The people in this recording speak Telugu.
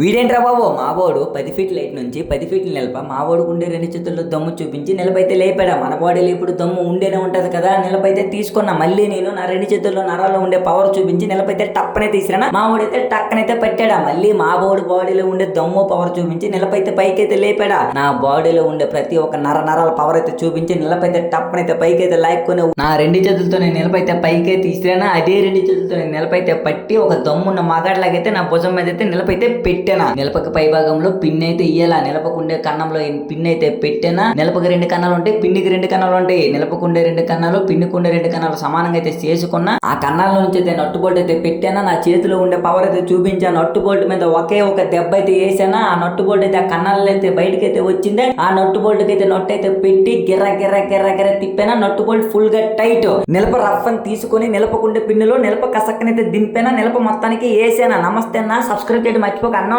వీడేంట్రా బాబు మావోడు 10 ఫీట్ లైట్ నుంచి 10 ఫీట్లు నిలప మావోడుకు ఉండే 2 చేతుల్లో దమ్ము చూపించి నిలపైతే లేపాడా. మన బాడీలో ఇప్పుడు దమ్ము ఉండేనే ఉంటది కదా. నిలపైతే తీసుకున్నా. మళ్ళీ నేను నా 2 చేతుల్లో నరాల్లో ఉండే పవర్ చూపించి నిలపైతే టప్పనే తీసినా. మావోడైతే టక్కనైతే పట్టాడా. మళ్ళీ మావోడు బాడీలో ఉండే దమ్ము పవర్ చూపించి నిలపైతే పైకైతే లేపాడా. నా బాడీలో ఉండే ప్రతి ఒక్క నరాల పవర్ అయితే చూపించి నిలపైతే టప్పనైతే పైకైతే లాక్కుని నా 2 చేతులతో నేను నిలపైతే పైకైతే తీసినా. అదే 2 చేతులతో నేను నిలపైతే పట్టి ఒక దమ్మున్న మగాడ్లాగైతే నా భుజం మీద అయితే నిలపైతే పెట్టానా. నిలపక పై భాగంలో పిన్ అయితే ఇయ్యాలా. నిలపకుండే కన్నంలో పిన్ అయితే పెట్టానా. నిలపకి 2 కన్నాలు ఉంటాయి, పిన్నికి 2 కన్నాలు ఉంటాయి. నిలపకుండే 2 కన్నాలు, పిన్నికుండే 2 కన్నాలు సమానంగా అయితే చేసుకున్నా. ఆ కన్నాల నుంచి అయితే నట్టు బోల్ట్ అయితే పెట్టానా. నా చేతిలో ఉండే పవర్ అయితే చూపించా. నట్టు బోల్ట్ మీద ఒకే ఒక దెబ్బ అయితే వేసానా. ఆ నట్టు బోల్ట్ అయితే ఆ కన్నాలలో అయితే బయటకైతే వచ్చింది. ఆ నట్టు బోల్ట్ అయితే నట్టు అయితే పెట్టి గిర్ర తిప్పానా. నట్టు బోల్ట్ ఫుల్ గా టైట్. నిలప రఫ్ అని తీసుకుని నిలపకుండే పిన్నులో నిలప కసక్కనైతే దింపానా. నిలప మొత్తానికి వేసానా. నమస్తే అన్న, సబ్స్క్రైబ్ చేయడం మర్చిపోక అన్న.